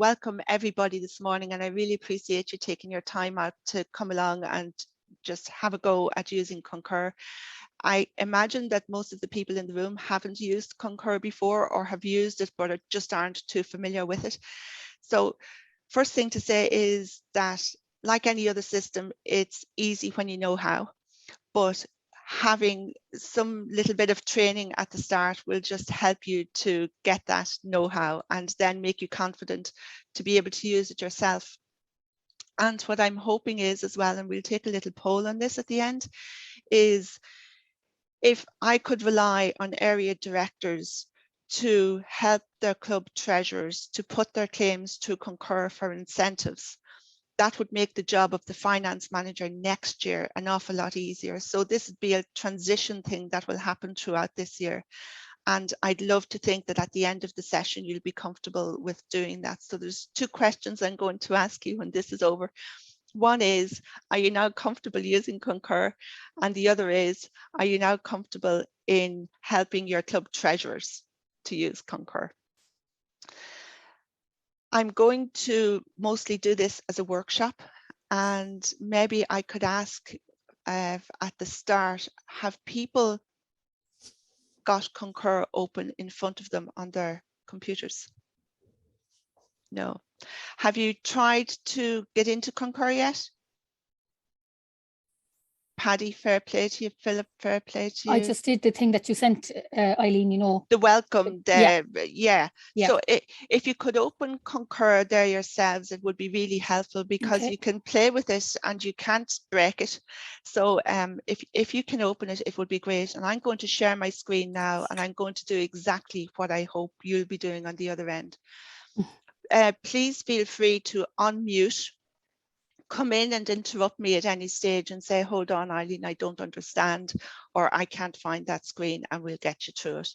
welcome everybody this morning, and I really appreciate you taking your time out to come along and just have a go at using Concur. I imagine that most of the people in the room haven't used Concur before or have used it but just aren't too familiar with it. So first thing to say is that, like any other system, it's easy when you know how, but having some little bit of training at the start will just help you to get that know-how and then make you confident to be able to use it yourself. And what I'm hoping is as well, and we'll take a little poll on this at the end, is if I could rely on area directors to help their club treasurers to put their claims to Concur for incentives, that would make the job of the finance manager next year an awful lot easier. So this would be a transition thing that will happen throughout this year. And I'd love to think that at the end of the session, you'll be comfortable with doing that. So there's two questions I'm going to ask you when this is over. One is, are you now comfortable using Concur? And the other is, are you now comfortable in helping your club treasurers to use Concur? I'm going to mostly do this as a workshop, and maybe I could ask at the start, have people got Concur open in front of them on their computers? No. Have you tried to get into Concur yet? Paddy, fair play to you. Philip, fair play to you. I just did the thing that you sent, Eileen, you know. The welcome, yeah. So if you could open Concur there yourselves, it would be really helpful, because you can play with it and you can't break it. So if you can open it, it would be great. And I'm going to share my screen now, and I'm going to do exactly what I hope you'll be doing on the other end. Please feel free to unmute, come in and interrupt me at any stage and say, hold on, Eileen, I don't understand, or I can't find that screen, and we'll get you through it.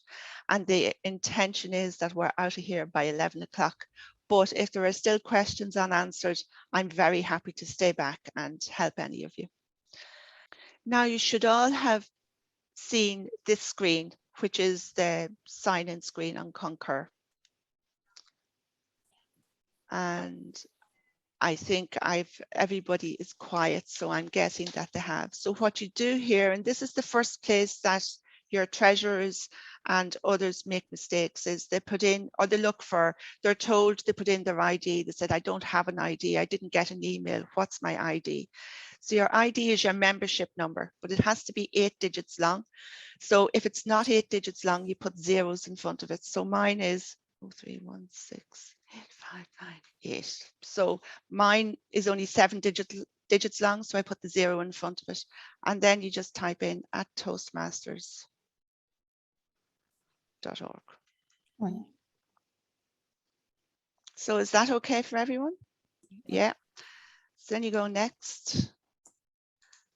And the intention is that we're out of here by 11 o'clock. But if there are still questions unanswered, I'm very happy to stay back and help any of you. Now, you should all have seen this screen, which is the sign-in screen on Concur. And I think everybody is quiet, so I'm guessing that they have. So what you do here, and this is the first place that your treasurers and others make mistakes, is they put in, or they look for, they're told they put in their ID. They said, I don't have an ID. I didn't get an email. What's my ID? So your ID is your membership number, but it has to be 8 digits long. So if it's not 8 digits long, you put zeros in front of it. So mine is 031685598. So mine is only 7 digits long, so I put the 0 in front of it. And then you just type in @toastmasters.org. Right. So is that okay for everyone? Yeah. So then you go next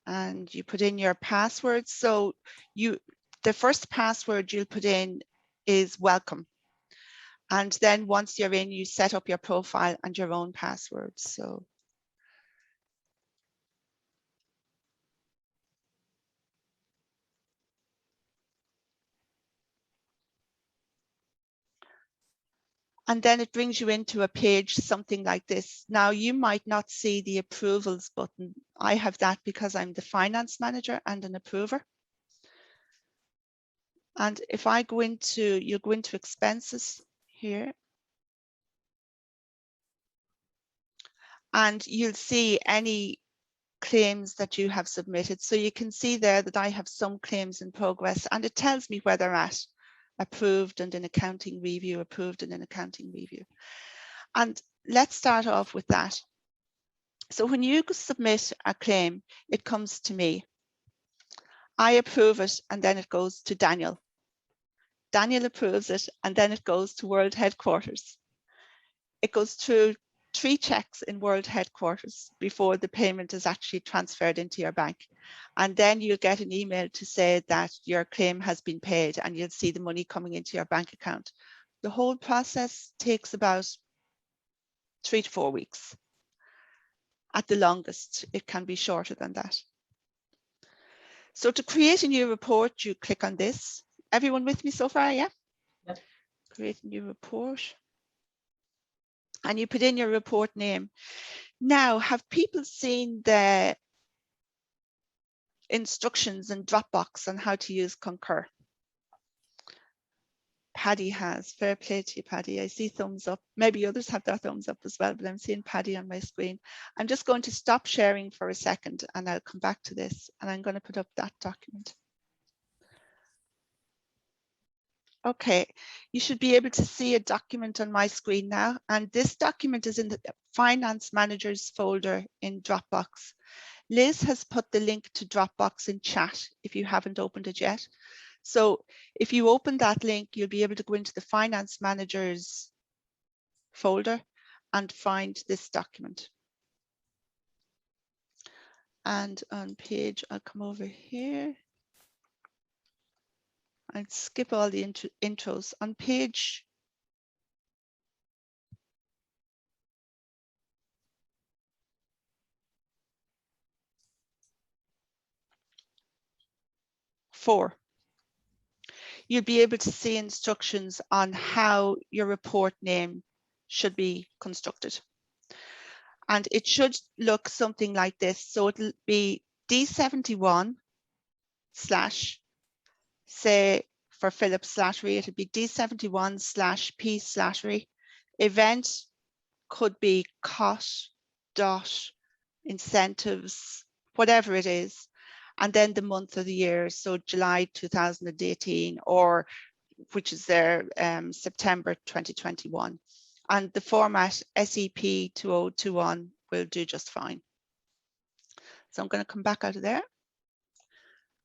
and you put in your password. So the first password you'll put in is welcome. And then once you're in, you set up your profile and your own password. So and then it brings you into a page, something like this. Now, you might not see the approvals button. I have that because I'm the finance manager and an approver. And if I go into, you go into expenses here. And you'll see any claims that you have submitted. So you can see there that I have some claims in progress, and it tells me where they're at. Approved and an accounting review, approved and an accounting review. And let's start off with that. So when you submit a claim, it comes to me. I approve it, and then it goes to Daniel. Daniel approves it, and then it goes to World Headquarters. It goes through 3 checks in World Headquarters before the payment is actually transferred into your bank. And then you'll get an email to say that your claim has been paid, and you'll see the money coming into your bank account. The whole process takes about 3 to 4 weeks. At the longest, it can be shorter than that. So to create a new report, you click on this. Everyone with me so far, yeah? Yep. Create a new report. and you put in your report name. Now, have people seen the instructions in Dropbox on how to use Concur? Paddy has. Fair play to you, Paddy. I see thumbs up. Maybe others have their thumbs up as well, but I'm seeing Paddy on my screen. I'm just going to stop sharing for a second and I'll come back to this, and I'm going to put up that document. Okay, you should be able to see a document on my screen now, and this document is in the Finance Managers folder in Dropbox. Liz has put the link to Dropbox in chat if you haven't opened it yet. So if you open that link, you'll be able to go into the Finance Managers folder and find this document. And on page, I'll come over here. I'd skip all the intros. On page 4, you'll be able to see instructions on how your report name should be constructed. And it should look something like this. So it'll be D71 slash, say for Philip /re, it'll be D71 slash P /re. Event could be cost, dot, incentives, whatever it is. And then the month of the year, so July 2018, or which is there, September 2021. And the format SEP 2021 will do just fine. So I'm going to come back out of there.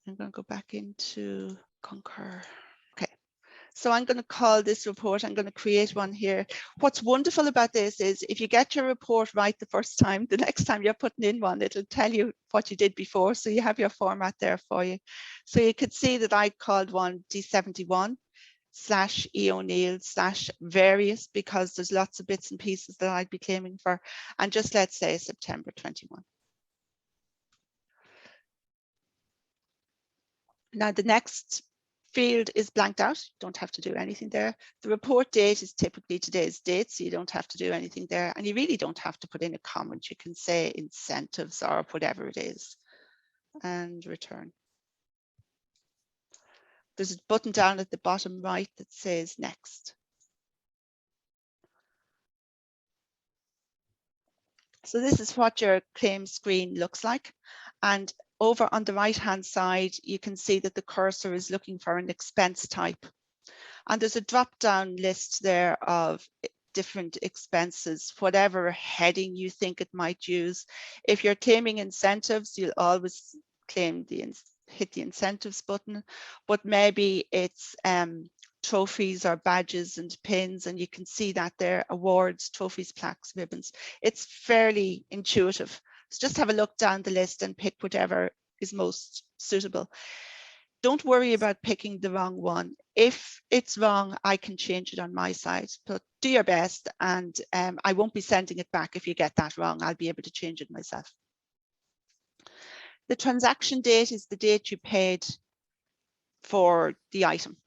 I'm going to go back into Concur. Okay, so I'm going to call this report, I'm going to create one here. What's wonderful about this is if you get your report right the first time, the next time you're putting in one, it'll tell you what you did before. So you have your format there for you. So you could see that I called one D71 slash E O'Neill slash various, because there's lots of bits and pieces that I'd be claiming for. And just let's say September 21. Now the next field is blanked out. You don't have to do anything there. The report date is typically today's date, so you don't have to do anything there. And you really don't have to put in a comment. You can say incentives or whatever it is and return. There's a button down at the bottom right that says next. So this is what your claim screen looks like. And over on the right-hand side, you can see that the cursor is looking for an expense type. And there's a drop-down list there of different expenses, whatever heading you think it might use. If you're claiming incentives, you'll always claim hit the incentives button, but maybe it's trophies or badges and pins, and you can see that there, awards, trophies, plaques, ribbons. It's fairly intuitive. So just have a look down the list and pick whatever is most suitable. Don't worry about picking the wrong one. If it's wrong, I can change it on my side, but do your best, and I won't be sending it back if you get that wrong. I'll be able to change it myself. The transaction date is the date you paid for the item.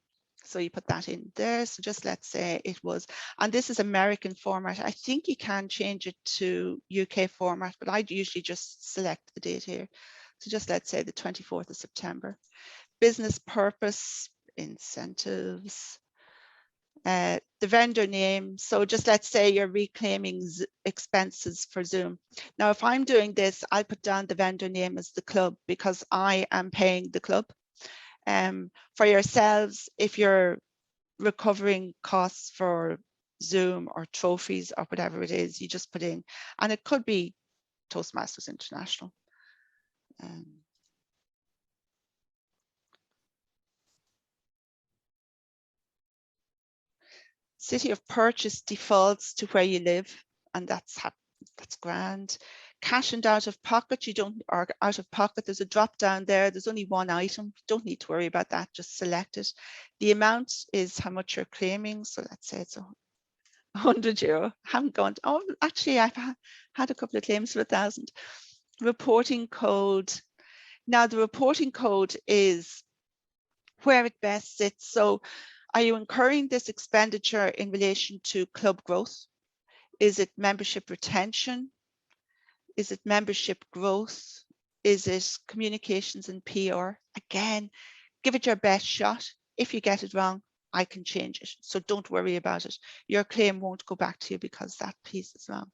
So you put that in there. So just let's say it was, and this is American format. I think you can change it to UK format, but I'd usually just select the date here. So just let's say the 24th of September. Business purpose, incentives, the vendor name. So just let's say you're reclaiming expenses for Zoom. Now, if I'm doing this, I'll put down the vendor name as the club because I am paying the club. For yourselves, if you're recovering costs for Zoom or trophies or whatever it is, you just put in, and it could be Toastmasters International. City of purchase defaults to where you live, and that's grand. Cash and out of pocket, you don't, or out of pocket, there's a drop down there. There's only one item. Don't need to worry about that. Just select it. The amount is how much you're claiming. So let's say it's €100. Haven't gone. Oh, actually, I've had a couple of claims for 1,000. Reporting code. Now the reporting code is where it best sits. So are you incurring this expenditure in relation to club growth? Is it membership retention? Is it membership growth? Is it communications and PR? Again, give it your best shot. If you get it wrong, I can change it. So don't worry about it. Your claim won't go back to you because that piece is wrong.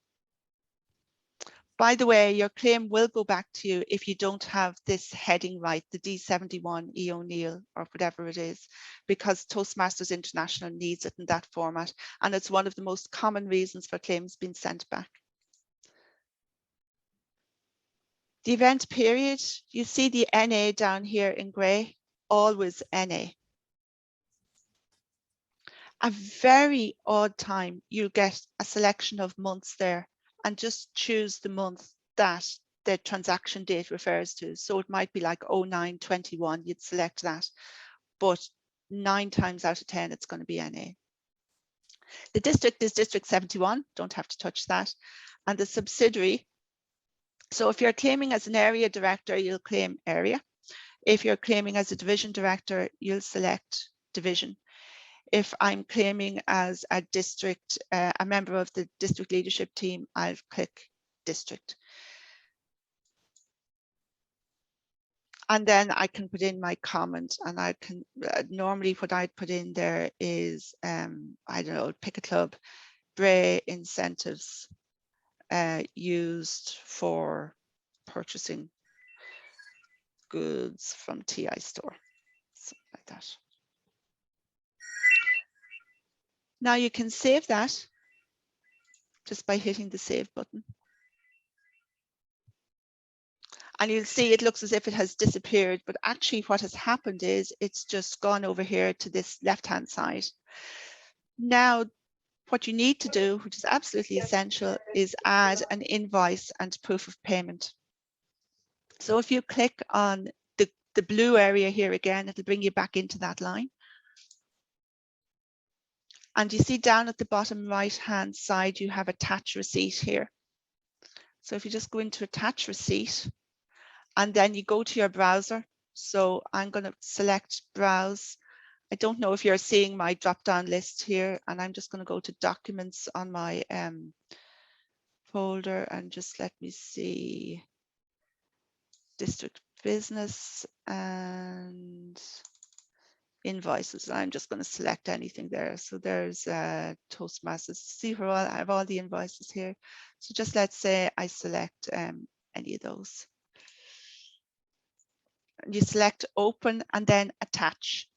By the way, your claim will go back to you if you don't have this heading right, the D71 E O'Neill or whatever it is, because Toastmasters International needs it in that format. And it's one of the most common reasons for claims being sent back. The event period, you see the NA down here in gray, always NA. A very odd time, you'll get a selection of months there and just choose the month that the transaction date refers to. So it might be like 09/21, you'd select that, but 9 times out of 10, it's going to be NA. The district is District 71, don't have to touch that. And the subsidiary, so if you're claiming as an area director, you'll claim area. If you're claiming as a division director, you'll select division. If I'm claiming as a district, a member of the district leadership team, I'll click district. And then I can put in my comment, and I can normally what I'd put in there is, I don't know, pick a club, Bray incentives used for purchasing goods from TI store, something like that. Now you can save that just by hitting the save button. And you'll see it looks as if it has disappeared, but actually what has happened is it's just gone over here to this left-hand side. Now, what you need to do, which is absolutely essential, is add an invoice and proof of payment. So if you click on the blue area here again, it'll bring you back into that line. And you see down at the bottom right-hand side, you have attach receipt here. So if you just go into attach receipt, and then you go to your browser. So I'm going to select browse. I don't know if you're seeing my drop-down list here, and I'm just going to go to documents on my folder and just let me see district business and invoices. I'm just going to select anything there. So there's Toastmasters. See where I have all the invoices here. So just let's say I select any of those. You select open and then attach.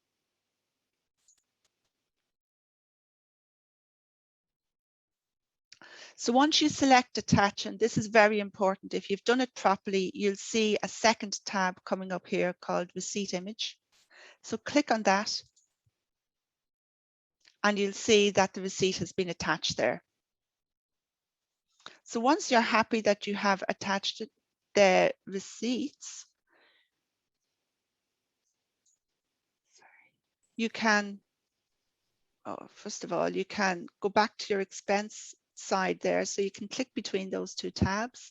So once you select attach, and this is very important, if you've done it properly, you'll see a second tab coming up here called receipt image. So click on that and you'll see that the receipt has been attached there. So once you're happy that you have attached the receipts, you can, first of all, you can go back to your expense side there. So you can click between those two tabs.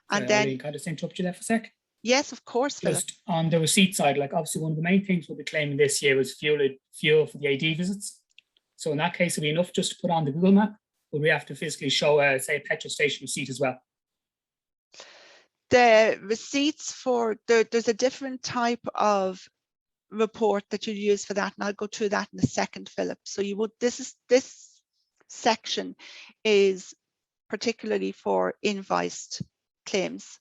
And then Eileen, can I just interrupt you there for a sec? Yes, of course, Philip. Just on the receipt side, like obviously one of the main things we'll be claiming this year was fuel for the AD visits. So in that case, it'll be enough just to put on the Google map, but we have to physically show, say, a petrol station receipt as well. The receipts for, there's a different type of report that you use for that, and I'll go through that in a second, Philip. So you would, this section is particularly for invoiced claims.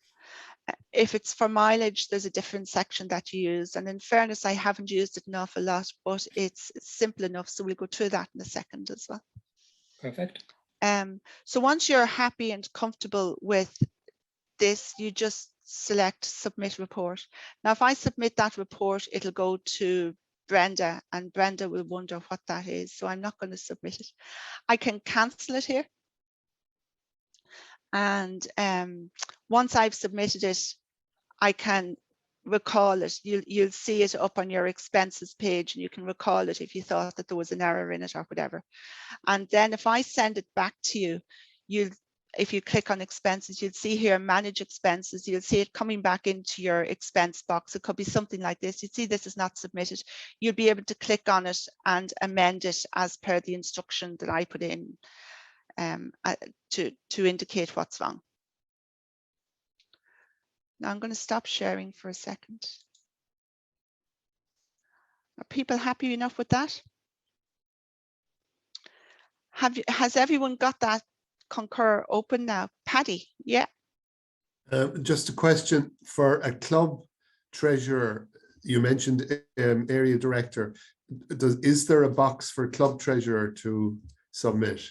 If it's for mileage, there's a different section that you use. And in fairness, I haven't used it an awful lot, but it's simple enough. So we'll go through that in a second as well. Perfect. So once you're happy and comfortable with this, you just select submit report. Now, if I submit that report, it'll go to Brenda, and Brenda will wonder what that is. So I'm not going to submit it. I can cancel it here. And once I've submitted it, I can recall it. You'll see it up on your expenses page, and you can recall it if you thought that there was an error in it or whatever. And then if I send it back to you, if you click on expenses, you'll see here manage expenses. You'll see it coming back into your expense box. It could be something like this. You see this is not submitted. You'll be able to click on it and amend it as per the instruction that I put in. to indicate what's wrong. Now I'm going to stop sharing for a second. Are people happy enough with that? Has everyone got that Concur open now? Paddy, yeah. Just a question for a club treasurer. You mentioned area director. Is there a box for club treasurer to submit?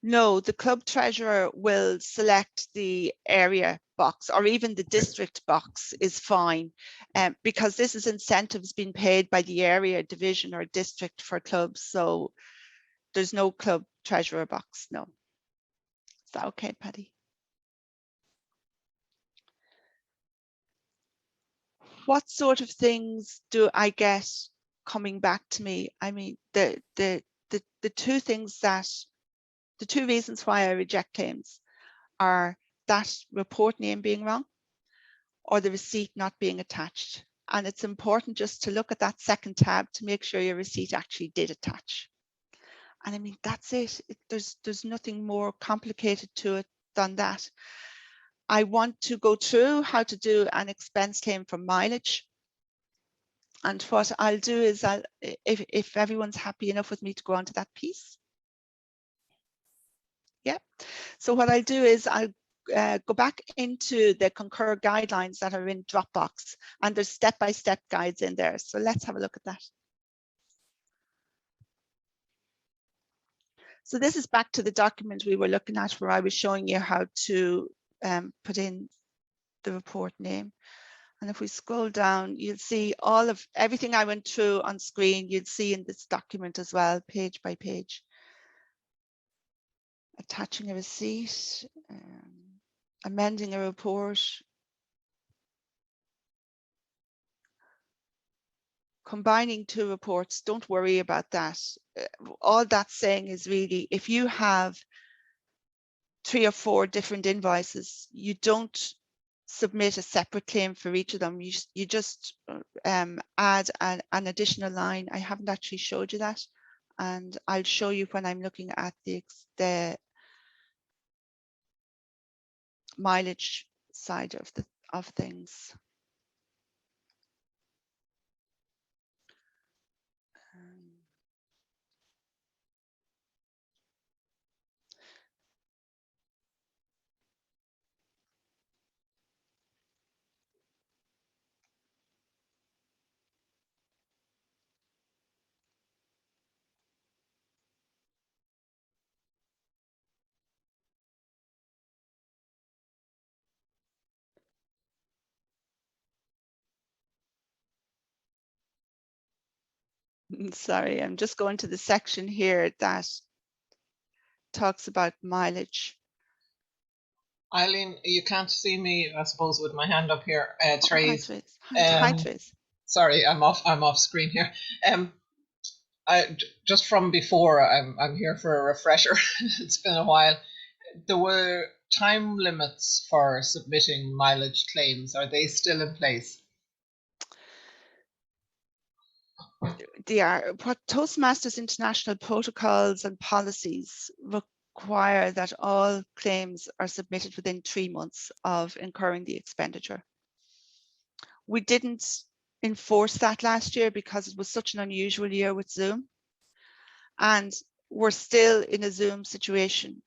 No, the club treasurer will select the area box, or even the district box is fine, because this is incentives being paid by the area division or district for clubs. So there's no club treasurer box, no. Is that okay, Paddy? What sort of things do I get coming back to me? I mean, the two things that, the two reasons why I reject claims are that report name being wrong or the receipt not being attached. And it's important just to look at that second tab to make sure your receipt actually did attach. And I mean, that's it. There's nothing more complicated to it than that. I want to go through how to do an expense claim for mileage. And what I'll do is, if everyone's happy enough with me to go on to that piece. Yeah. So what I'll do is I'll go back into the Concur guidelines that are in Dropbox, and there's step-by-step guides in there. So let's have a look at that. So this is back to the document we were looking at where I was showing you how to put in the report name. And if we scroll down, you'll see all of everything I went through on screen, you'll see in this document as well, page by page. Attaching a receipt, amending a report, combining two reports, don't worry about that. All that's saying is really, if you have 3 or 4 different invoices, you don't submit a separate claim for each of them. You just add an additional line. I haven't actually showed you that, and I'll show you when I'm looking at the mileage side of things. Sorry, I'm just going to the section here that talks about mileage. Eileen, you can't see me, I suppose, with my hand up here. Trace. Hi, Trace. Sorry, I'm off screen here. Just from before, I'm here for a refresher. It's been a while. There were time limits for submitting mileage claims. Are they still in place? They are. What Toastmasters international protocols and policies require that all claims are submitted within 3 months of incurring the expenditure. We didn't enforce that last year because it was such an unusual year with Zoom, and we're still in a Zoom situation.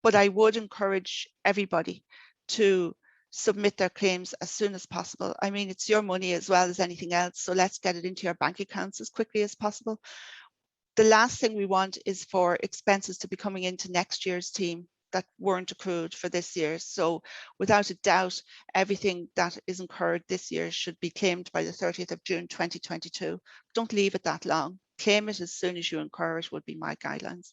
But I would encourage everybody to submit their claims as soon as possible. I mean, it's your money as well as anything else, so let's get it into your bank accounts as quickly as possible. The last thing we want is for expenses to be coming into next year's team that weren't accrued for this year. So without a doubt, everything that is incurred this year should be claimed by the 30th of June 2022. Don't leave it that long. Claim it as soon as you incur it would be my guidelines.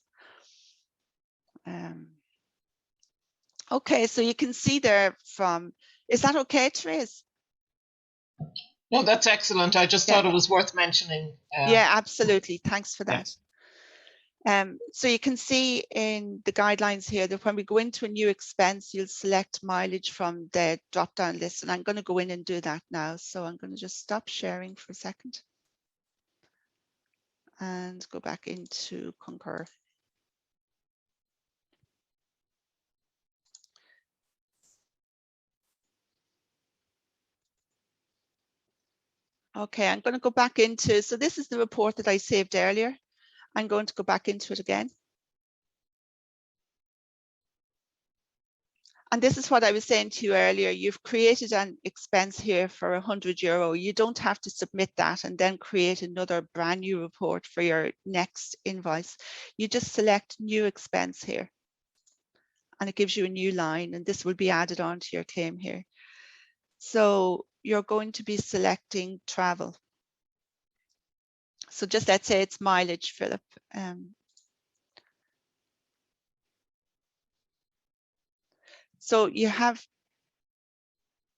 Okay, so you can see there from, is that okay, Therese? No, that's excellent. I just thought it was worth mentioning. Yeah, absolutely. Thanks for that. So you can see in the guidelines here that when we go into a new expense, you'll select mileage from the drop-down list, and I'm going to go in and do that now. So I'm going to just stop sharing for a second and go back into Concur. Okay, I'm going to go back into, so this is the report that I saved earlier. I'm going to go back into it again. And this is what I was saying to you earlier. You've created an expense here for €100. You don't have to submit that and then create another brand new report for your next invoice. You just select new expense here. And it gives you a new line, and this will be added on to your claim here. So you're going to be selecting travel. So just let's say it's mileage, Philip. So you have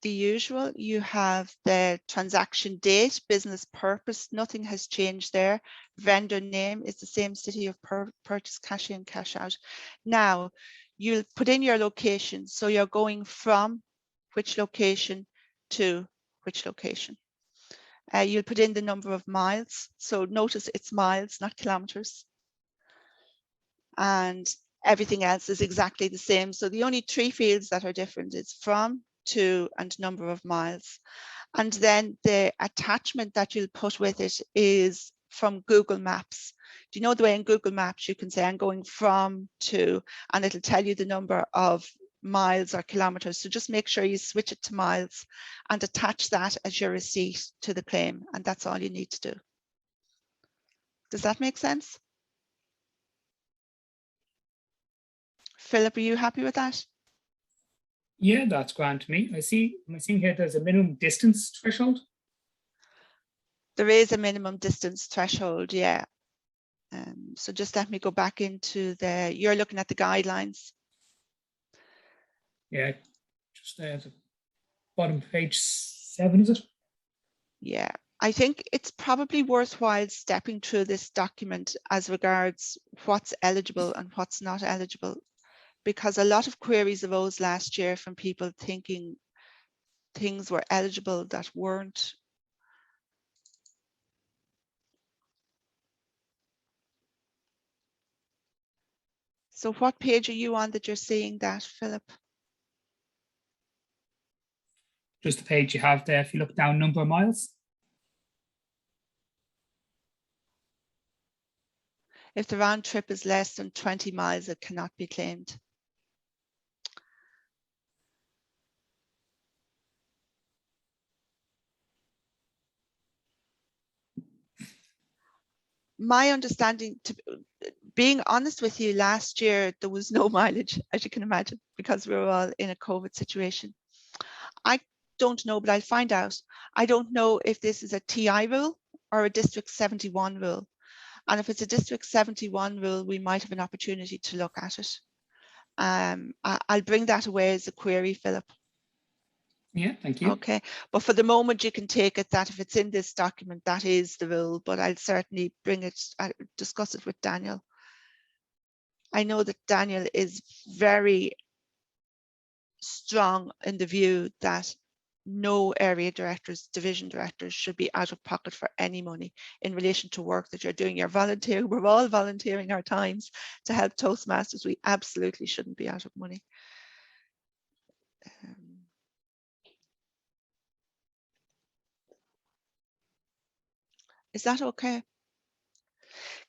the usual, you have the transaction date, business purpose, nothing has changed there. Vendor name is the same, city of purchase, cash in, cash out. Now you'll put in your location. So you're going from which location to which location. You'll put in the number of miles. So notice it's miles, not kilometers. And everything else is exactly the same. So the only three fields that are different is from, to, and number of miles. And then the attachment that you'll put with it is from Google Maps. Do you know the way in Google Maps you can say I'm going from to, and it'll tell you the number of miles or kilometers. So just make sure you switch it to miles and attach that as your receipt to the claim. And that's all you need to do. Does that make sense? Philip, are you happy with that? Yeah, that's grand to me. Am I seeing here there's a minimum distance threshold? There is a minimum distance threshold, yeah. So just let me go back into you're looking at the guidelines. Yeah, just at the bottom of page 7, is it? Yeah, I think it's probably worthwhile stepping through this document as regards what's eligible and what's not eligible, because a lot of queries arose last year from people thinking things were eligible that weren't. So what page are you on that you're seeing that, Philip? Just the page you have there. If you look down, number of miles. If the round trip is less than 20 miles, it cannot be claimed. My understanding, to being honest with you, last year there was no mileage, as you can imagine, because we were all in a COVID situation. I don't know, but I'll find out. I don't know if this is a TI rule or a District 71 rule. And if it's a District 71 rule, we might have an opportunity to look at it. I'll bring that away as a query, Philip. Yeah, thank you. Okay, but for the moment you can take it that if it's in this document, that is the rule, but I'll certainly bring it, discuss it with Daniel. I know that Daniel is very strong in the view that no area directors, division directors should be out of pocket for any money in relation to work that you're doing. You're volunteering, we're all volunteering our times to help Toastmasters. We absolutely shouldn't be out of money. Is that okay?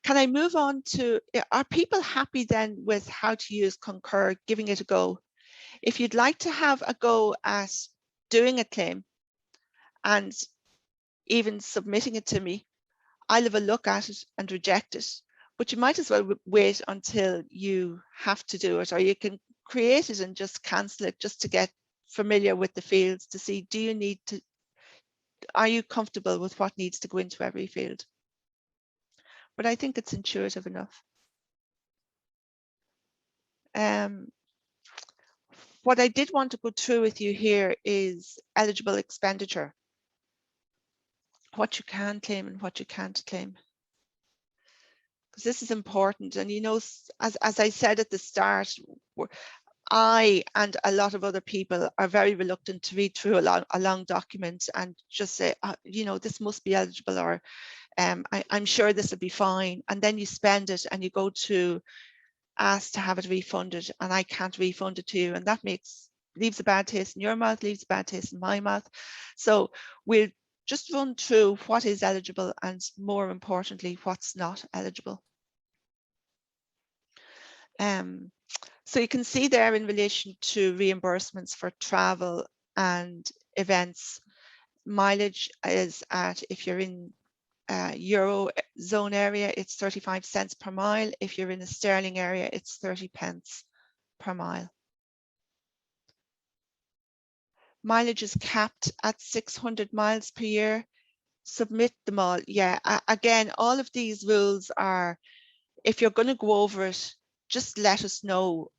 Can I move on to, are people happy then with how to use Concur, giving it a go? If you'd like to have a go at doing a claim and even submitting it to me, I'll have a look at it and reject it. But you might as well wait until you have to do it, or you can create it and just cancel it just to get familiar with the fields to see, do you need to, are you comfortable with what needs to go into every field? But I think it's intuitive enough. What I did want to go through with you here is eligible expenditure. What you can claim and what you can't claim. Because this is important. And you know, as I said at the start, I and a lot of other people are very reluctant to read through a long document and just say, you know, this must be eligible, or I'm sure this will be fine. And then you spend it and you go to ask to have it refunded, and I can't refund it to you. And that leaves a bad taste in your mouth, leaves a bad taste in my mouth. So we'll just run through what is eligible and, more importantly, what's not eligible. So you can see there in relation to reimbursements for travel and events, mileage is at, if you're in Euro zone area, it's 35 cents per mile. If you're in the sterling area, it's 30 pence per mile. Mileage is capped at 600 miles per year. Submit them all. Yeah, again, all of these rules are, if you're going to go over it, just let us know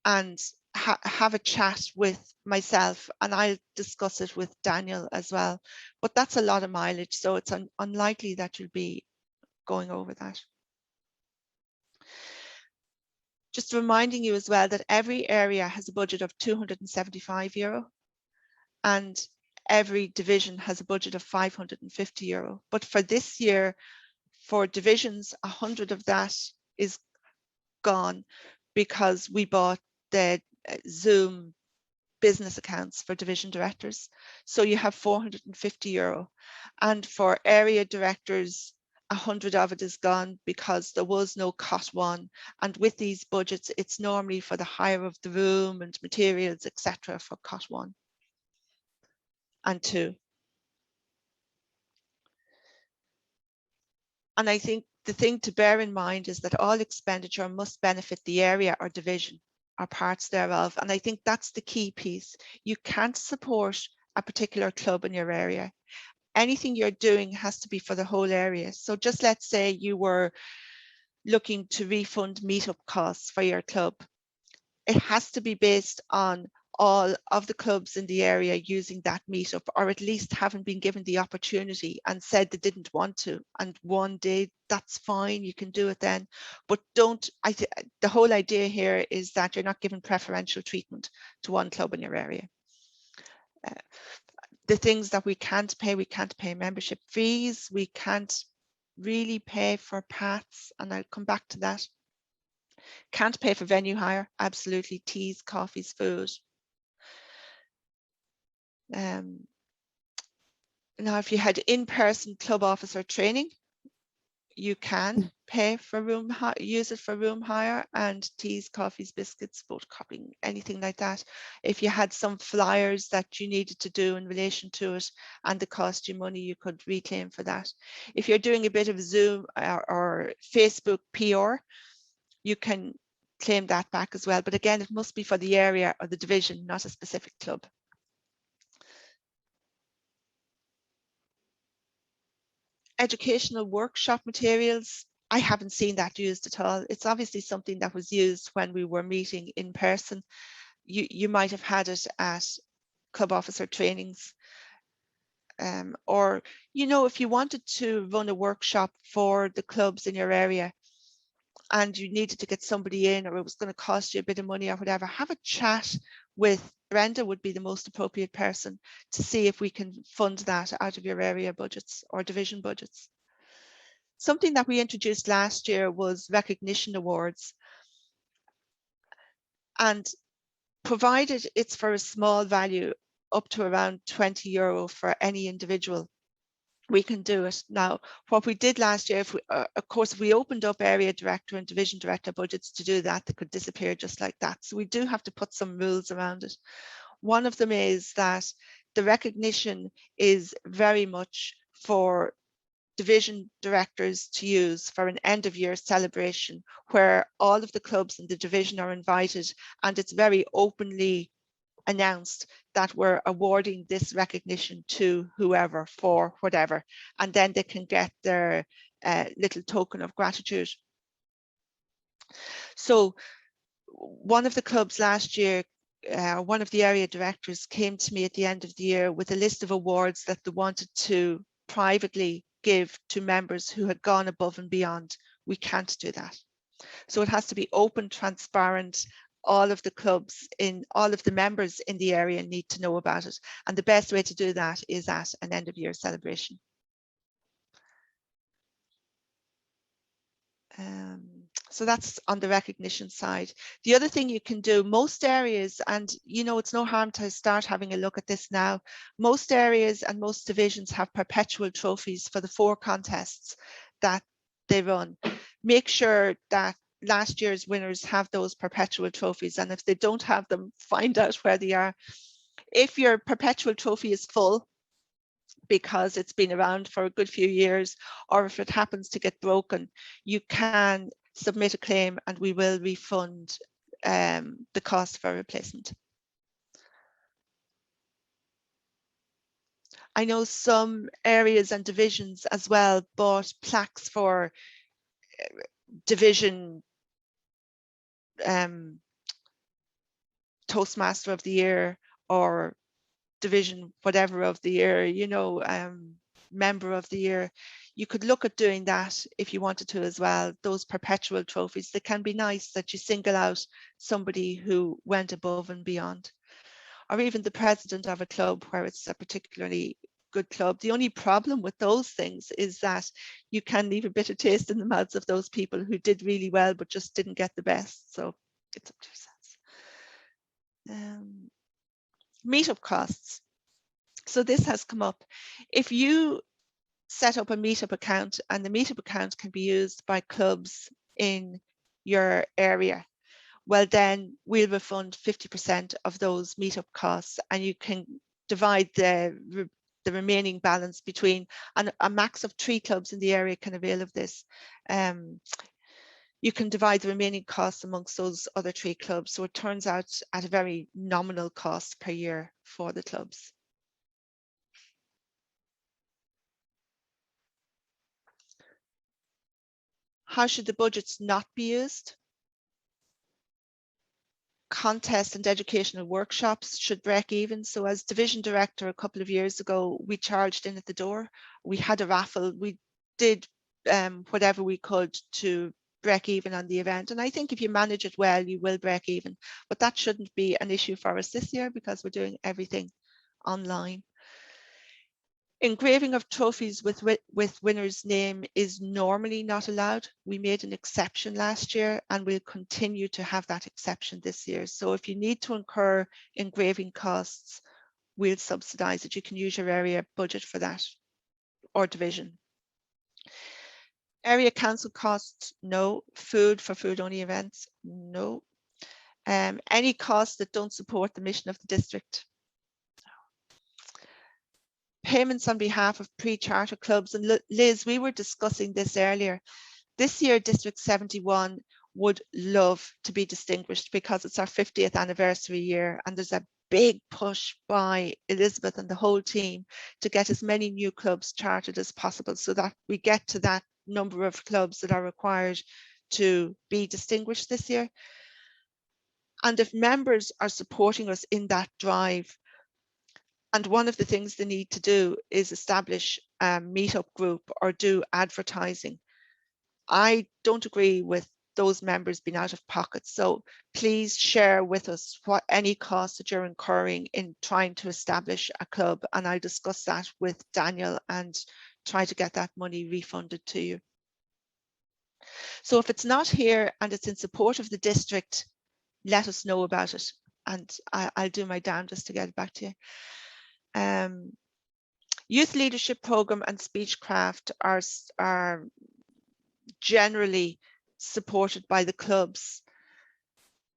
and have a chat with myself, and I'll discuss it with Daniel as well. But that's a lot of mileage, so it's unlikely that you'll be going over that. Just reminding you as well that every area has a budget of €275 and every division has a budget of €550. But for this year, for divisions, 100 of that is gone because we bought the Zoom business accounts for division directors. So you have €450. And for area directors, 100 of it is gone because there was no cut one. And with these budgets, it's normally for the hire of the room and materials, etc., for cut 1 and 2. And I think the thing to bear in mind is that all expenditure must benefit the area or division or parts thereof. And I think that's the key piece. You can't support a particular club in your area. Anything you're doing has to be for the whole area. So just let's say you were looking to refund meetup costs for your club. It has to be based on all of the clubs in the area using that meetup, or at least haven't been given the opportunity and said they didn't want to, and one day, that's fine, you can do it then. But don't, the whole idea here is that you're not given preferential treatment to one club in your area. The things that we can't pay membership fees, we can't really pay for PATs, and I'll come back to that. Can't pay for venue hire, absolutely, teas, coffees, food. Now, if you had in-person club officer training, you can pay for use it for room hire and teas, coffees, biscuits, photocopying, anything like that. If you had some flyers that you needed to do in relation to it and it cost you money, you could reclaim for that. If you're doing a bit of Zoom or Facebook PR, you can claim that back as well. But again, it must be for the area or the division, not a specific club. Educational workshop materials, I haven't seen that used at all. It's obviously something that was used when we were meeting in person. You might have had it at club officer trainings. Or, you know, if you wanted to run a workshop for the clubs in your area and you needed to get somebody in, or it was going to cost you a bit of money or whatever, have a chat with Brenda, would be the most appropriate person to see if we can fund that out of your area budgets or division budgets. Something that we introduced last year was recognition awards. And provided it's for a small value, up to around €20 for any individual, we can do it. Now, what we did last year, if we, of course, if we opened up area director and division director budgets to do that, they could disappear just like that. So we do have to put some rules around it. One of them is that the recognition is very much for division directors to use for an end of year celebration where all of the clubs in the division are invited, and it's very openly announced that we're awarding this recognition to whoever for whatever, and then they can get their little token of gratitude. So one of the clubs last year, one of the area directors came to me at the end of the year with a list of awards that they wanted to privately give to members who had gone above and beyond. We can't do that. So it has to be open, transparent. All of the clubs in all of the members in the area need to know about it. And the best way to do that is at an end of year celebration. So that's on the recognition side. The other thing you can do, most areas, and you know, it's no harm to start having a look at this now. Most areas and most divisions have perpetual trophies for the 4 contests that they run. Make sure that last year's winners have those perpetual trophies, and if they don't have them, find out where they are. If your perpetual trophy is full because it's been around for a good few years, or if it happens to get broken, you can submit a claim and we will refund the cost for replacement. I know some areas and divisions as well bought plaques for division Toastmaster of the Year or division whatever of the year, you know, member of the year. You could look at doing that if you wanted to as well. Those perpetual trophies, they can be nice that you single out somebody who went above and beyond. Or even the president of a club where it's a particularly good club. The only problem with those things is that you can leave a bitter taste in the mouths of those people who did really well but just didn't get the best. So it's up to yourselves. Meetup costs. So this has come up. If you set up a meetup account, and the meetup account can be used by clubs in your area, well then we'll refund 50% of those meetup costs, and you can divide the remaining balance between, and a max of 3 clubs in the area can avail of this. You can divide the remaining costs amongst those other 3 clubs, so it turns out at a very nominal cost per year for the clubs. How should the budgets not be used? Contests and educational workshops should break even. So as division director a couple of years ago, we charged in at the door. We had a raffle. We did whatever we could to break even on the event. And I think if you manage it well, you will break even. But that shouldn't be an issue for us this year because we're doing everything online. Engraving of trophies with winner's name is normally not allowed. We made an exception last year and we'll continue to have that exception this year. So if you need to incur engraving costs, we'll subsidise it. You can use your area budget for that, or division. Area council costs, no. Food for food only events, no. Any costs that don't support the mission of the district. Payments on behalf of pre-charter clubs, and Liz, we were discussing this earlier. This year, District 71 would love to be distinguished because it's our 50th anniversary year, and there's a big push by Elizabeth and the whole team to get as many new clubs chartered as possible so that we get to that number of clubs that are required to be distinguished this year. And if members are supporting us in that drive, and one of the things they need to do is establish a meetup group or do advertising. I don't agree with those members being out of pocket. So please share with us what any costs that you're incurring in trying to establish a club. And I'll discuss that with Daniel and try to get that money refunded to you. So if it's not here and it's in support of the district, let us know about it. And I'll do my damnedest to get it back to you. Youth leadership program and speechcraft are generally supported by the clubs,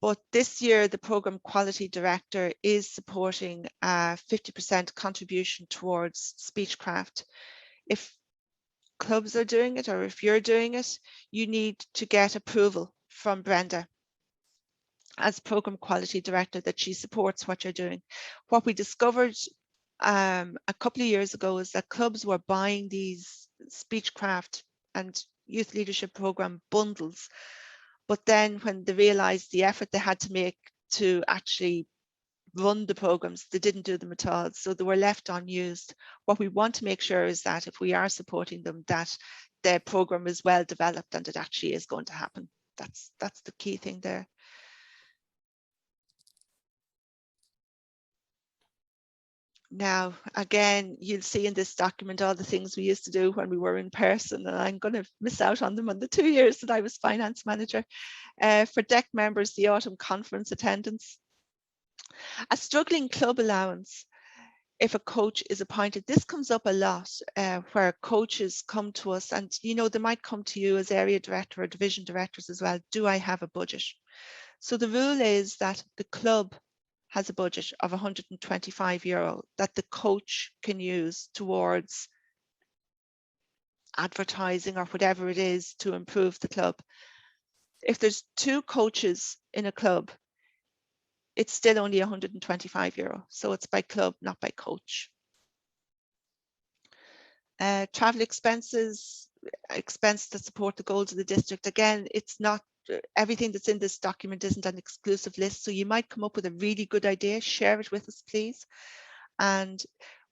but this year the program quality director is supporting a 50% contribution towards speechcraft. If clubs are doing it, or if you're doing it, you need to get approval from Brenda as program quality director that she supports what you're doing. What we discovered a couple of years ago is that clubs were buying these speechcraft and youth leadership program bundles, but then when they realized the effort they had to make to actually run the programs, they didn't do them at all, so they were left unused. What we want to make sure is that if we are supporting them, that their program is well developed and it actually is going to happen. That's the key thing there. Now, again, you'll see in this document all the things we used to do when we were in person, and I'm going to miss out on them on the 2 years that I was finance manager. For deck members, the autumn conference attendance. A struggling club allowance if a coach is appointed. This comes up a lot where coaches come to us and, you know, they might come to you as area director or division directors as well. Do I have a budget? So the rule is that the club has a budget of €125 that the coach can use towards advertising or whatever it is to improve the club. If there's 2 coaches in a club, it's still only €125. So it's by club, not by coach. Travel expenses, expense to support the goals of the district. Again, it's not everything that's in this document isn't an exclusive list. So you might come up with a really good idea, share it with us, please. And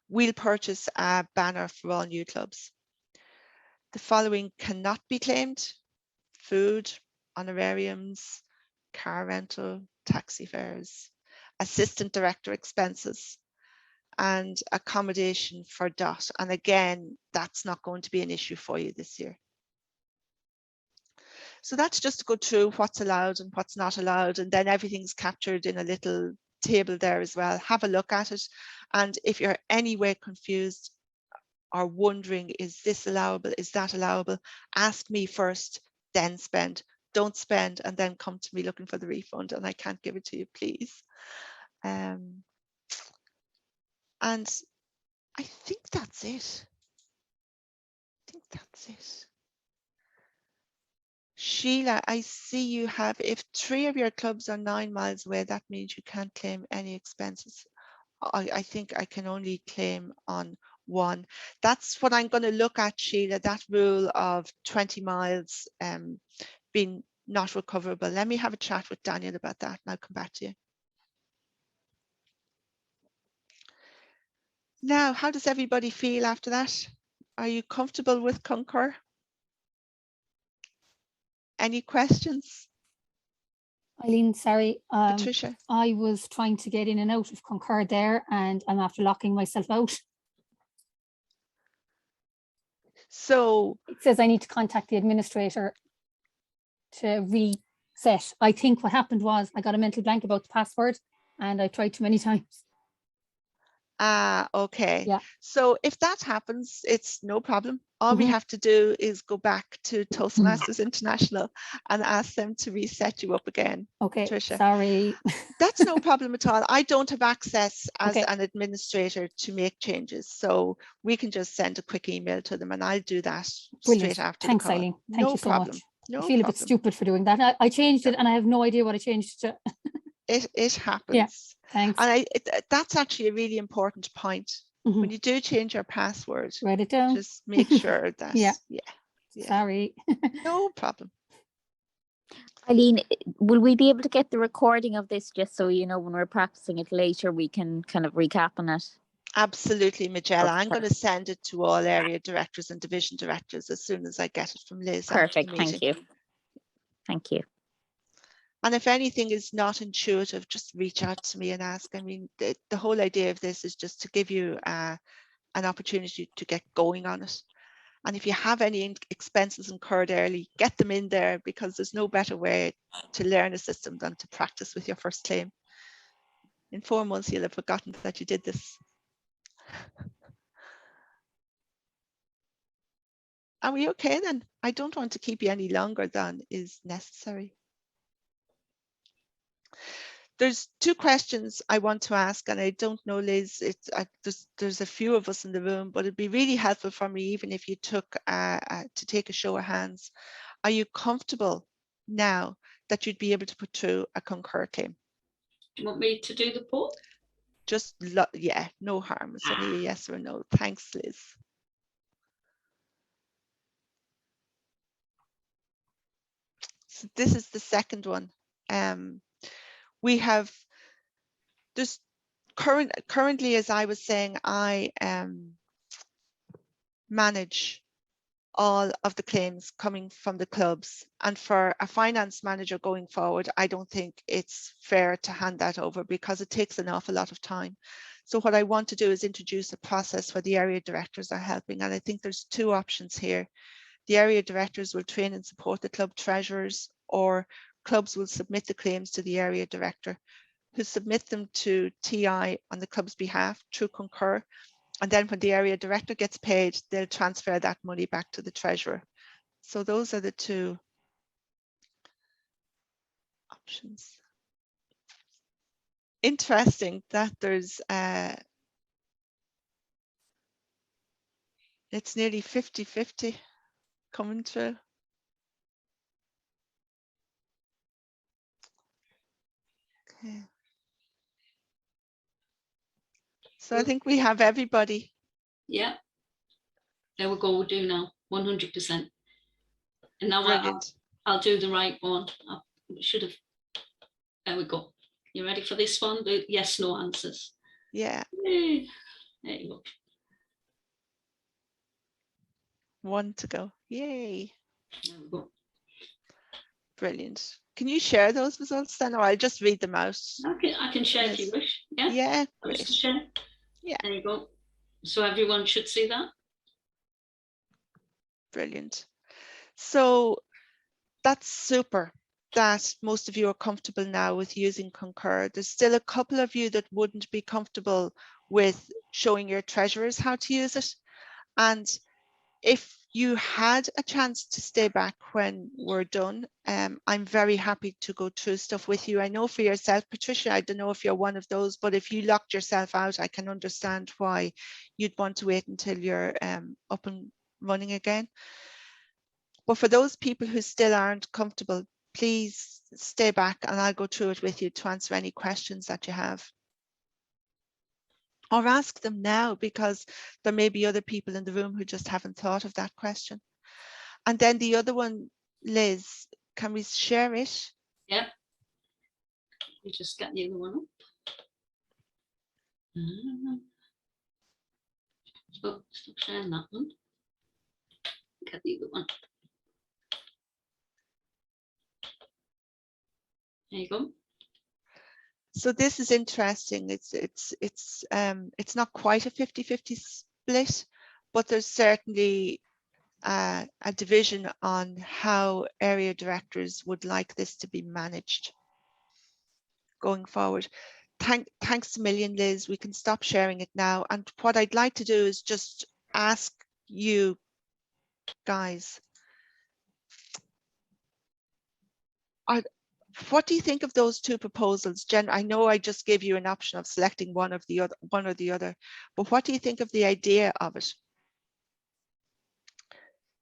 we'll purchase a banner for all new clubs. The following cannot be claimed: food, honorariums, car rental, taxi fares, assistant director expenses, and accommodation for DOT. And again, that's not going to be an issue for you this year. So that's just to go through what's allowed and what's not allowed, and then everything's captured in a little table there as well. Have a look at it, and if you're any way confused or wondering, is this allowable, is that allowable, ask me first, then spend. Don't spend and then come to me looking for the refund and I can't give it to you, please. And I think that's it. Sheila, I see you have, if 3 of your clubs are 9 miles away, that means you can't claim any expenses. I think I can only claim on 1. That's what I'm going to look at, Sheila, that rule of 20 miles being not recoverable. Let me have a chat with Daniel about that and I'll come back to you. Now, how does everybody feel after that? Are you comfortable with Concur? Any questions? Eileen, sorry, Patricia? I was trying to get in and out of Concur there and I'm after locking myself out. So it says I need to contact the administrator to reset. I think what happened was I got a mental blank about the password and I tried too many times. Okay. Yeah. So if that happens, it's no problem. All we have to do is go back to Toastmasters International and ask them to reset you up again. Okay, Patricia. sorry. That's no problem at all. I don't have access as Okay. an administrator to make changes. So we can just send a quick email to them and I'll do that Brilliant. straight after Thanks, the call. Eileen. Thank you so problem. much. No I feel a bit stupid for doing that. I changed it and I have no idea what I changed to. It happens. Yeah, thanks. And that's actually a really important point. When you do change your password, Write it down. just make sure that, Yeah. Yeah. Sorry. No problem. Eileen, will we be able to get the recording of this just so, you know, when we're practicing it later, we can kind of recap on it? Absolutely, Magella. Okay, I'm going to send it to all area directors and division directors as soon as I get it from Liz. Perfect. After the Thank meeting. you. Thank you. And if anything is not intuitive, just reach out to me and ask. I mean, the whole idea of this is just to give you an opportunity to get going on it. And if you have any expenses incurred early, get them in there, because there's no better way to learn a system than to practice with your first claim. In 4 months, you'll have forgotten that you did this. Are we okay then? I don't want to keep you any longer than is necessary. There's 2 questions I want to ask, and I don't know, Liz, there's a few of us in the room, but it'd be really helpful for me even if you took to take a show of hands. Are you comfortable now that you'd be able to put through a Concur claim? Do you want me to do the poll? Just, yeah, no harm. It's only a yes or a no. Thanks, Liz. So this is the second one. We have just currently, as I was saying, I manage all of the claims coming from the clubs. And for a finance manager going forward, I don't think it's fair to hand that over because it takes an awful lot of time. So what I want to do is introduce a process where the area directors are helping. And I think there's two options here. The area directors will train and support the club treasurers, or clubs will submit the claims to the area director, who submit them to TI on the club's behalf through Concur. And then when the area director gets paid, they'll transfer that money back to the treasurer. So those are the two options. Interesting that there's it's nearly 50-50 coming through. Okay. So I think we have everybody. Yeah. There we go, we'll do now, 100%. And now Brilliant. I'll do the right one. I should have, there we go. You ready for this one? The yes, no answers. Yeah. Yay. There you go. One to go. Yay. There we go. Brilliant. Can you share those results then, or I'll just read them out? I can share if you wish. Yeah. Yeah, I'll just great. share. Yeah. There you go. So everyone should see that. Brilliant. So that's super that most of you are comfortable now with using Concur. There's still a couple of you that wouldn't be comfortable with showing your treasurers how to use it. And if you had a chance to stay back when we're done, I'm very happy to go through stuff with you. I know for yourself, Patricia, I don't know if you're one of those, but if you locked yourself out, I can understand why you'd want to wait until you're up and running again. But for those people who still aren't comfortable, please stay back and I'll go through it with you to answer any questions that you have. Or ask them now, because there may be other people in the room who just haven't thought of that question. And then the other one, Liz, can we share it? Yep. You just get the other one up. Oh, stop sharing that one. Get the other one. There you go. So this is interesting. It's not quite a 50-50 split, but there's certainly a division on how area directors would like this to be managed going forward. Thanks a million, Liz. We can stop sharing it now. And what I'd like to do is just ask you guys, what do you think of those two proposals? Jen, I know I just gave you an option of selecting one or the other, but what do you think of the idea of it?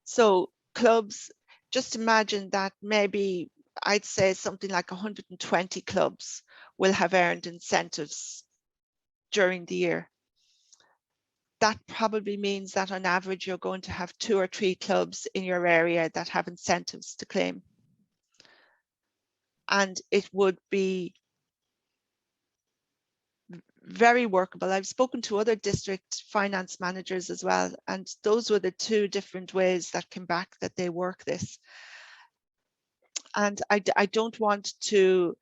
So clubs, just imagine that maybe I'd say something like 120 clubs will have earned incentives during the year. That probably means that on average, you're going to have 2 or 3 clubs in your area that have incentives to claim. And it would be very workable. I've spoken to other district finance managers as well, and those were the 2 different ways that came back that they work this. And I don't want to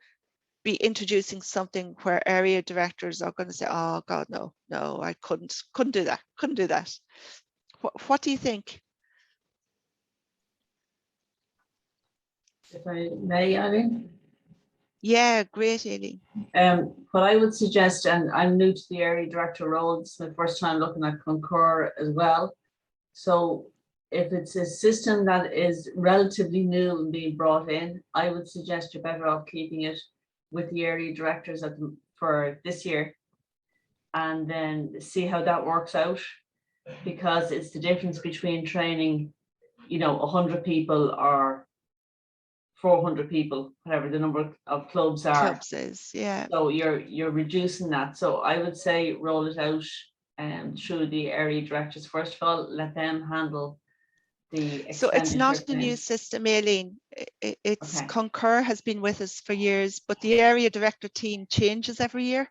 be introducing something where area directors are going to say, oh God, no, I couldn't do that. What do you think? If I may, Eileen? Yeah, great, Eileen. What I would suggest, and I'm new to the area director role, it's my first time looking at Concur as well. So if it's a system that is relatively new and being brought in, I would suggest you're better off keeping it with the area directors for this year, and then see how that works out, because it's the difference between training, 100 people or 400 people, whatever the number of clubs are. Clubs is, yeah. So you're reducing that. So I would say roll it out through the area directors. First of all, let them handle the. So it's not a new system, Eileen. It's okay. Concur has been with us for years, but the area director team changes every year.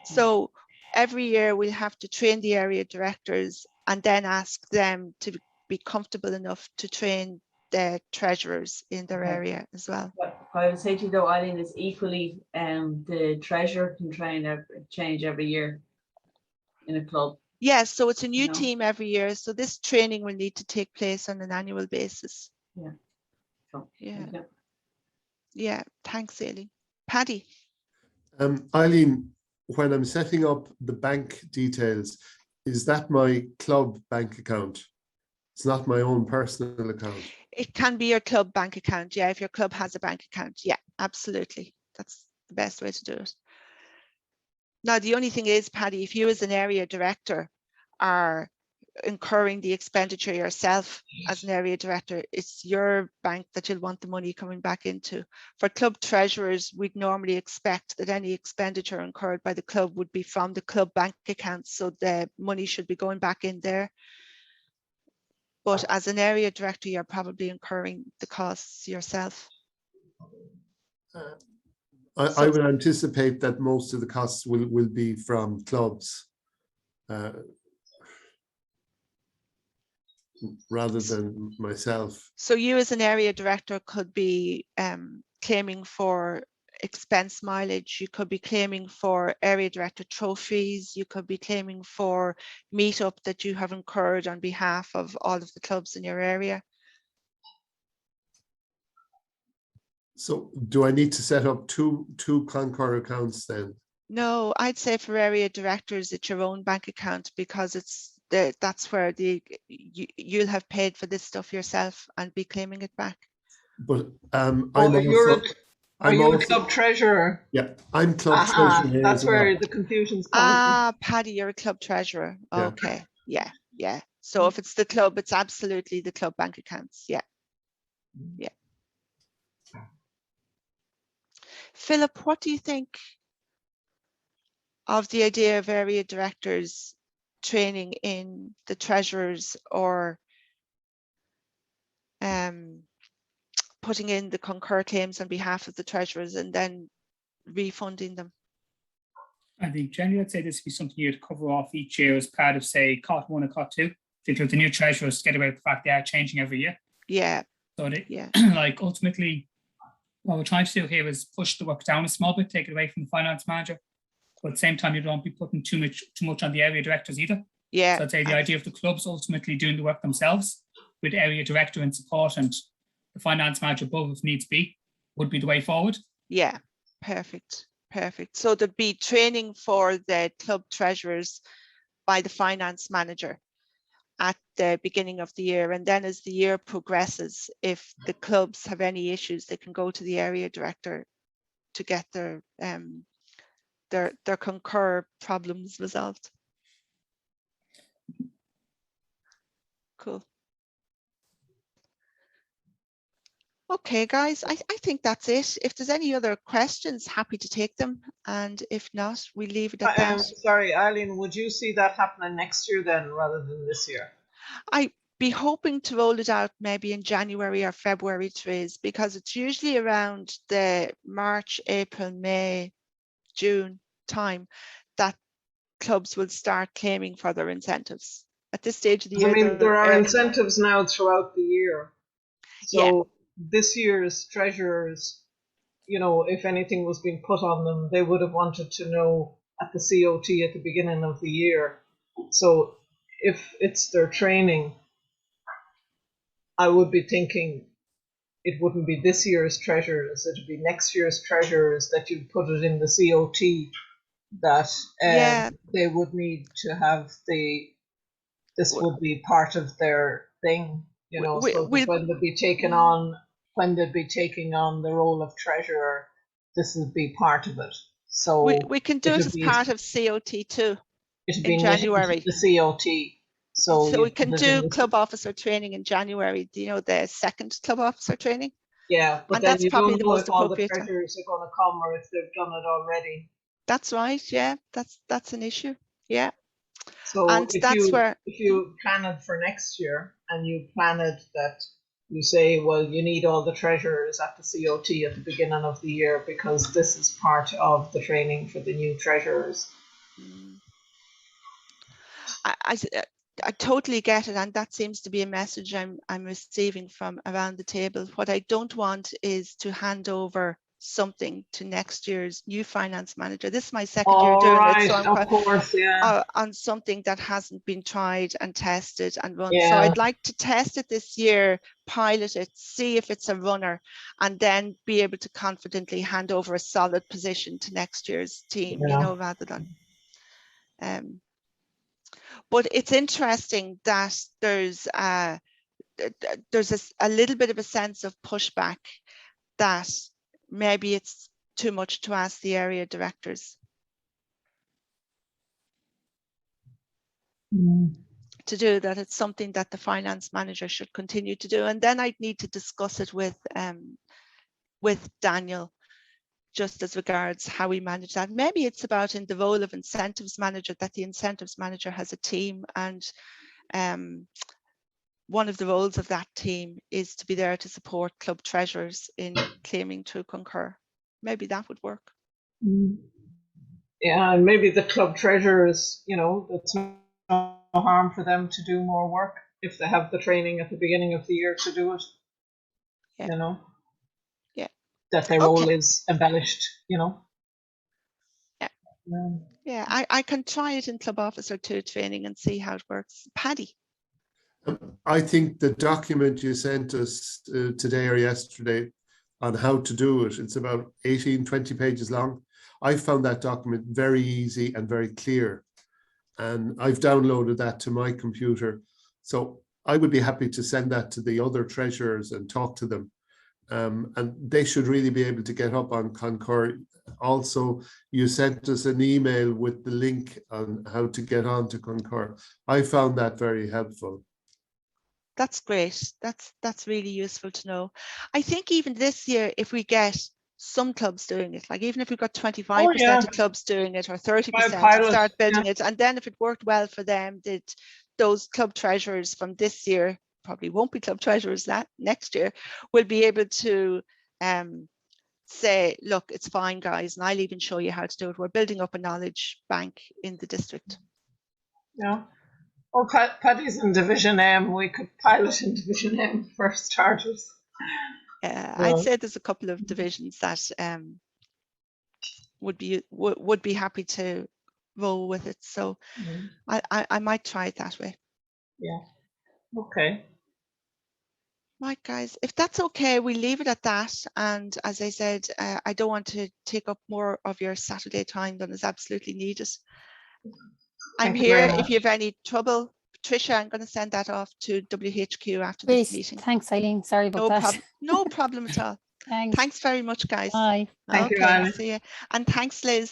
So every year we'll have to train the area directors and then ask them to be comfortable enough to train the treasurers in their Okay. area as well. What I would say to you though, Eileen, is equally the treasurer can change every year in a club. Yes, so it's a new No. team every year. So this training will need to take place on an annual basis. Yeah. Cool. Yeah. Thank you. Yeah, thanks, Aileen. Paddy. Eileen, when I'm setting up the bank details, is that my club bank account? It's not my own personal account. It can be your club bank account. Yeah, if your club has a bank account. Yeah, absolutely. That's the best way to do it. Now, the only thing is, Paddy, if you as an area director are incurring the expenditure yourself as an area director, it's your bank that you'll want the money coming back into. For club treasurers, we'd normally expect that any expenditure incurred by the club would be from the club bank account, so the money should be going back in there. But as an area director, you're probably incurring the costs yourself. I would anticipate that most of the costs will be from clubs rather than myself. So you as an area director could be claiming for expense mileage, you could be claiming for area director trophies, you could be claiming for meetup that you have incurred on behalf of all of the clubs in your area. So do I need to set up two Concur accounts then? No, I'd say for area directors, it's your own bank account, because that's where you'll have paid for this stuff yourself and be claiming it back. But Are you a club treasurer? Yeah, I'm club treasurer. That's as where well. the confusion's coming from. Paddy, you're a club treasurer. Yeah. Okay, yeah. So if it's the club, it's absolutely the club bank accounts. Yeah. Philip, what do you think of the idea of area directors training in the treasurers, or putting in the Concur claims on behalf of the treasurers and then refunding them? I think generally I'd say this would be something you'd cover off each year as part of, say, COT 1 and COT 2. Because the new treasurers get away with the fact they are changing every year. Yeah. So yeah. Like ultimately, what we're trying to do here is push the work down a small bit, take it away from the finance manager. But at the same time, you don't be putting too much on the area directors either. Yeah. So I'd say the idea of the clubs ultimately doing the work themselves with area director and support and the finance manager above if needs be would be the way forward. Yeah, perfect. So there'd be training for the club treasurers by the finance manager at the beginning of the year, and then as the year progresses, if the clubs have any issues, they can go to the area director to get their Concur problems resolved. Cool. Okay, guys, I think that's it. If there's any other questions, happy to take them. And if not, we leave it at that. Sorry, Eileen, would you see that happening next year then rather than this year? I'd be hoping to roll it out maybe in January or February, Therese, because it's usually around the March, April, May, June time that clubs will start claiming for their incentives. At this stage of the year, I mean, there are incentives now throughout the year. So this year's treasurers, you know, if anything was being put on them, they would have wanted to know at the COT at the beginning of the year. So if it's their training, I would be thinking it wouldn't be this year's treasurers, it would be next year's treasurers that you put it in the COT that they would need to have this would be part of their thing, you know, so when they'd be taking on the role of treasurer, this would be part of it. So we can do it as part of COT too in January. The COT. So we can do club officer training in January. Do you know the second club officer training? Yeah, but and then that's you probably don't the know most if all the appropriate treasurers are going to come or if they've done it already. That's right. Yeah, that's an issue. Yeah. So and if you plan it for next year and you plan it that you say, well, you need all the treasurers at the COT at the beginning of the year because this is part of the training for the new treasurers. I totally get it, and that seems to be a message I'm receiving from around the table. What I don't want is to hand over something to next year's new finance manager. This is my second year All doing right, it, so I'm of course, yeah. on something that hasn't been tried and tested and run. So Yeah. I'd like to test it this year, pilot it, see if it's a runner, and then be able to confidently hand over a solid position to next year's team, you Yeah. know, rather than. But it's interesting that there's a little bit of a sense of pushback that maybe it's too much to ask the area directors to do, that it's something that the finance manager should continue to do. And then I'd need to discuss it with Daniel, just as regards how we manage that. Maybe it's about, in the role of incentives manager, that the incentives manager has a team, and one of the roles of that team is to be there to support club treasurers in claiming through Concur. Maybe that would work. Yeah, and maybe the club treasurers, you know, it's no harm for them to do more work if they have the training at the beginning of the year to do it. Yeah. You know? Yeah. That their role is embellished, you know? Yeah. Yeah. Yeah, I can try it in club officer 2 training and see how it works. Paddy. I think the document you sent us today or yesterday on how to do it, it's about 18, 20 pages long. I found that document very easy and very clear. And I've downloaded that to my computer. So I would be happy to send that to the other treasurers and talk to them. And they should really be able to get up on Concur. Also, you sent us an email with the link on how to get on to Concur. I found that very helpful. That's great. That's really useful to know. I think even this year, if we get some clubs doing it, like even if we've got 25% of clubs doing it or 30%, start building it. And then if it worked well for them, that those club treasurers from this year, probably won't be club treasurers that next year, will be able to say, look, it's fine, guys, and I'll even show you how to do it. We're building up a knowledge bank in the district. Yeah. Well, Paddy's in Division M. We could pilot in Division M for starters. I'd say there's a couple of divisions that would be happy to roll with it. So I might try it that way. Yeah. Okay. Right, guys, if that's okay, we leave it at that. And as I said, I don't want to take up more of your Saturday time than is absolutely needed. I'm here if you have any trouble. Patricia, I'm going to send that off to WHQ after this meeting. Thanks, Eileen. Sorry about that. No problem at all. Thanks very much, guys. Bye. Thank you, Eileen. See you. And thanks, Liz.